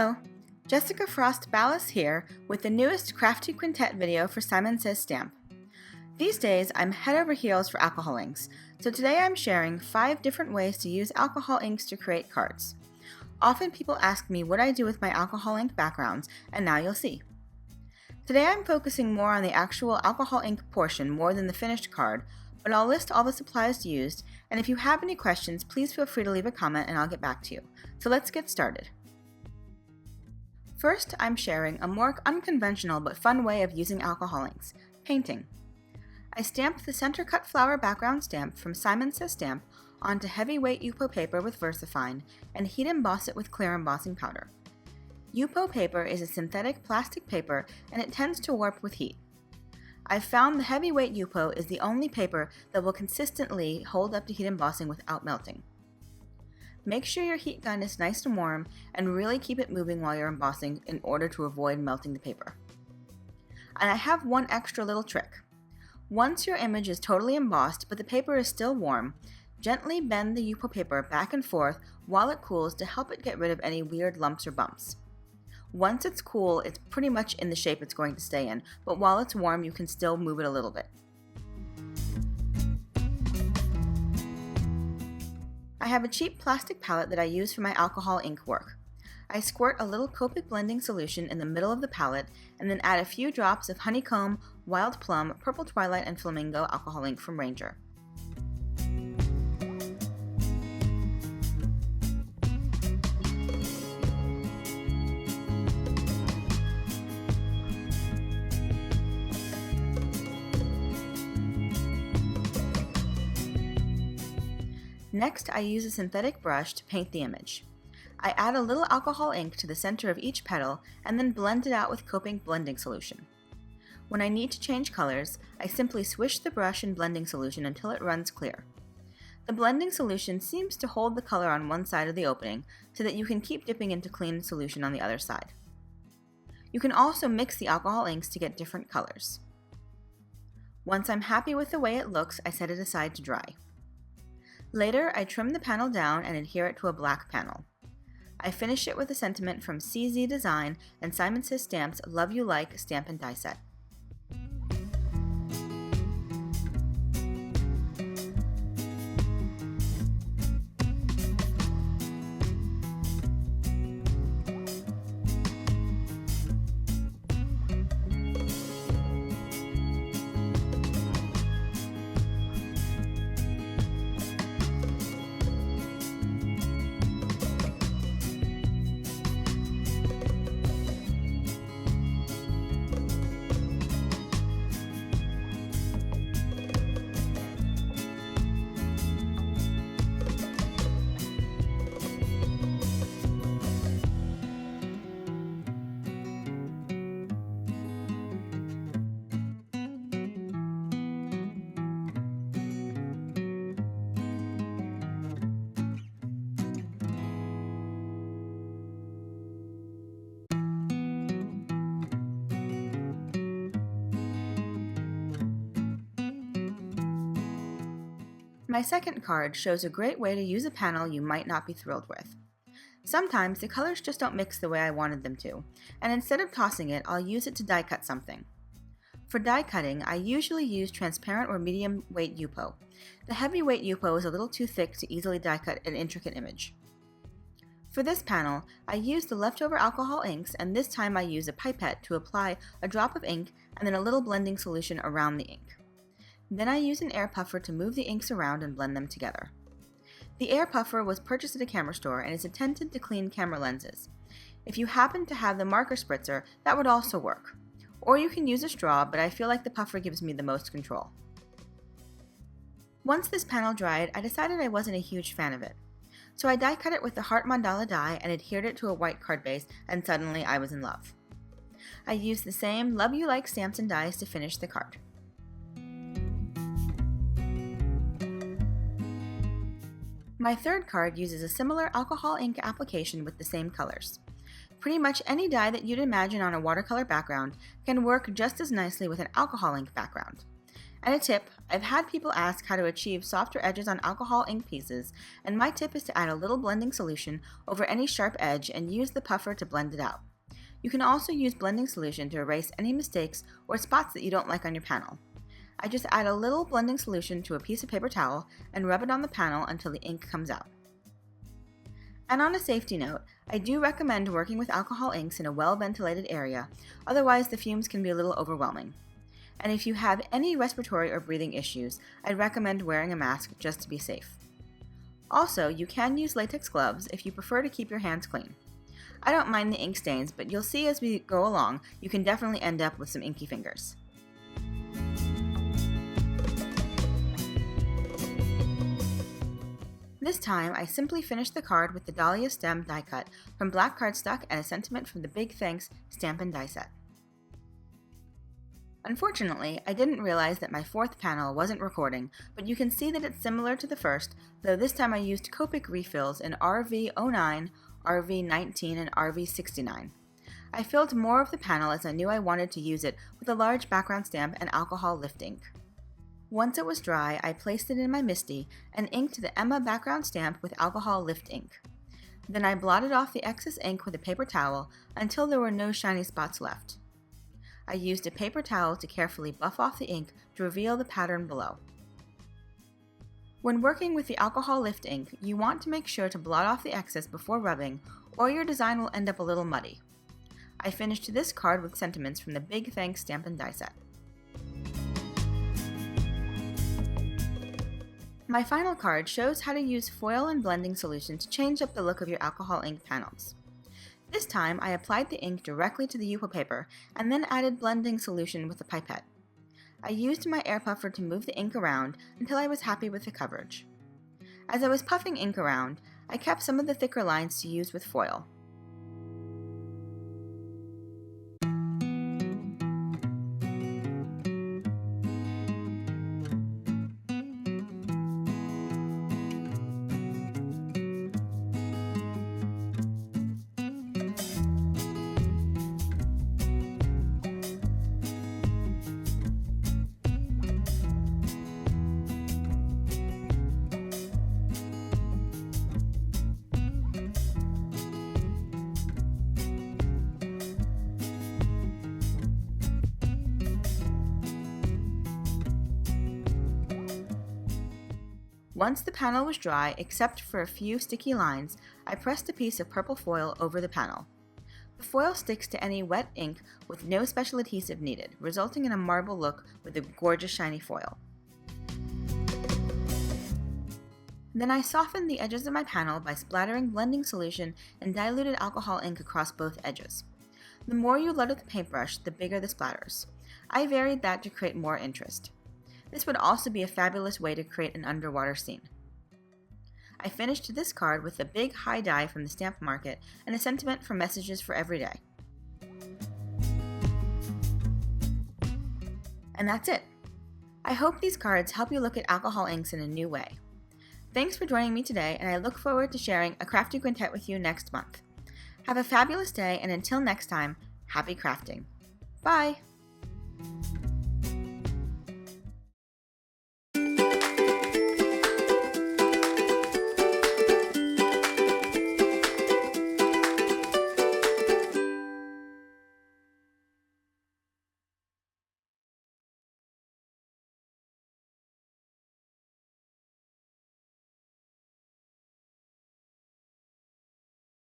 Hello, Jessica Frost-Ballas here with the newest Crafty Quintet video for Simon Says Stamp. These days, I'm head over heels for alcohol inks, so today I'm sharing 5 different ways to use alcohol inks to create cards. Often people ask me what I do with my alcohol ink backgrounds, and now you'll see. Today I'm focusing more on the actual alcohol ink portion more than the finished card, but I'll list all the supplies used, and if you have any questions, please feel free to leave a comment and I'll get back to you. So let's get started. First, I'm sharing a more unconventional but fun way of using alcohol inks, painting. I stamped the center cut flower background stamp from Simon Says Stamp onto heavyweight Yupo paper with VersaFine and heat emboss it with clear embossing powder. Yupo paper is a synthetic plastic paper and it tends to warp with heat. I've found the heavyweight Yupo is the only paper that will consistently hold up to heat embossing without melting. Make sure your heat gun is nice and warm and really keep it moving while you're embossing in order to avoid melting the paper. And I have one extra little trick. Once your image is totally embossed but the paper is still warm, gently bend the Yupo paper back and forth while it cools to help it get rid of any weird lumps or bumps. Once it's cool, it's pretty much in the shape it's going to stay in, but while it's warm you can still move it a little bit. I have a cheap plastic palette that I use for my alcohol ink work. I squirt a little Copic blending solution in the middle of the palette and then add a few drops of Honeycomb, Wild Plum, Purple Twilight, and Flamingo alcohol ink from Ranger. Next, I use a synthetic brush to paint the image. I add a little alcohol ink to the center of each petal and then blend it out with Copic blending solution. When I need to change colors, I simply swish the brush in blending solution until it runs clear. The blending solution seems to hold the color on one side of the opening so that you can keep dipping into clean solution on the other side. You can also mix the alcohol inks to get different colors. Once I'm happy with the way it looks, I set it aside to dry. Later, I trim the panel down and adhere it to a black panel. I finish it with a sentiment from CZ Design and Simon Says Stamp's Love You Like Stamp and Die Set. My second card shows a great way to use a panel you might not be thrilled with. Sometimes the colors just don't mix the way I wanted them to, and instead of tossing it, I'll use it to die cut something. For die cutting, I usually use transparent or medium weight Yupo. The heavy weight Yupo is a little too thick to easily die cut an intricate image. For this panel, I use the leftover alcohol inks, and this time I use a pipette to apply a drop of ink and then a little blending solution around the ink. Then I use an air puffer to move the inks around and blend them together. The air puffer was purchased at a camera store and is intended to clean camera lenses. If you happen to have the marker spritzer, that would also work. Or you can use a straw, but I feel like the puffer gives me the most control. Once this panel dried, I decided I wasn't a huge fan of it. So I die cut it with the heart mandala die and adhered it to a white card base, and suddenly I was in love. I used the same Love You Like stamps and dies to finish the card. My third card uses a similar alcohol ink application with the same colors. Pretty much any die that you'd imagine on a watercolor background can work just as nicely with an alcohol ink background. And a tip, I've had people ask how to achieve softer edges on alcohol ink pieces, and my tip is to add a little blending solution over any sharp edge and use the puffer to blend it out. You can also use blending solution to erase any mistakes or spots that you don't like on your panel. I just add a little blending solution to a piece of paper towel and rub it on the panel until the ink comes out. And on a safety note, I do recommend working with alcohol inks in a well-ventilated area, otherwise the fumes can be a little overwhelming. And if you have any respiratory or breathing issues, I'd recommend wearing a mask just to be safe. Also, you can use latex gloves if you prefer to keep your hands clean. I don't mind the ink stains, but you'll see as we go along, you can definitely end up with some inky fingers. This time, I simply finished the card with the Dahlia stem die cut from black cardstock and a sentiment from the Big Thanks stamp and die set. Unfortunately, I didn't realize that my fourth panel wasn't recording, but you can see that it's similar to the first, though this time I used Copic refills in RV09, RV19, and RV69. I filled more of the panel as I knew I wanted to use it with a large background stamp and alcohol lift ink. Once it was dry, I placed it in my MISTI and inked the Emma background stamp with alcohol lift ink. Then I blotted off the excess ink with a paper towel until there were no shiny spots left. I used a paper towel to carefully buff off the ink to reveal the pattern below. When working with the alcohol lift ink, you want to make sure to blot off the excess before rubbing, or your design will end up a little muddy. I finished this card with sentiments from the Big Thanks stamp and die set. My final card shows how to use foil and blending solution to change up the look of your alcohol ink panels. This time, I applied the ink directly to the Yupo paper and then added blending solution with a pipette. I used my air puffer to move the ink around until I was happy with the coverage. As I was puffing ink around, I kept some of the thicker lines to use with foil. Once the panel was dry, except for a few sticky lines, I pressed a piece of purple foil over the panel. The foil sticks to any wet ink with no special adhesive needed, resulting in a marble look with a gorgeous shiny foil. Then I softened the edges of my panel by splattering blending solution and diluted alcohol ink across both edges. The more you load with the paintbrush, the bigger the splatters. I varied that to create more interest. This would also be a fabulous way to create an underwater scene. I finished this card with a big high die from the stamp market and a sentiment from Messages for Every Day. And that's it. I hope these cards help you look at alcohol inks in a new way. Thanks for joining me today, and I look forward to sharing a Crafty Quintet with you next month. Have a fabulous day, and until next time, happy crafting. Bye!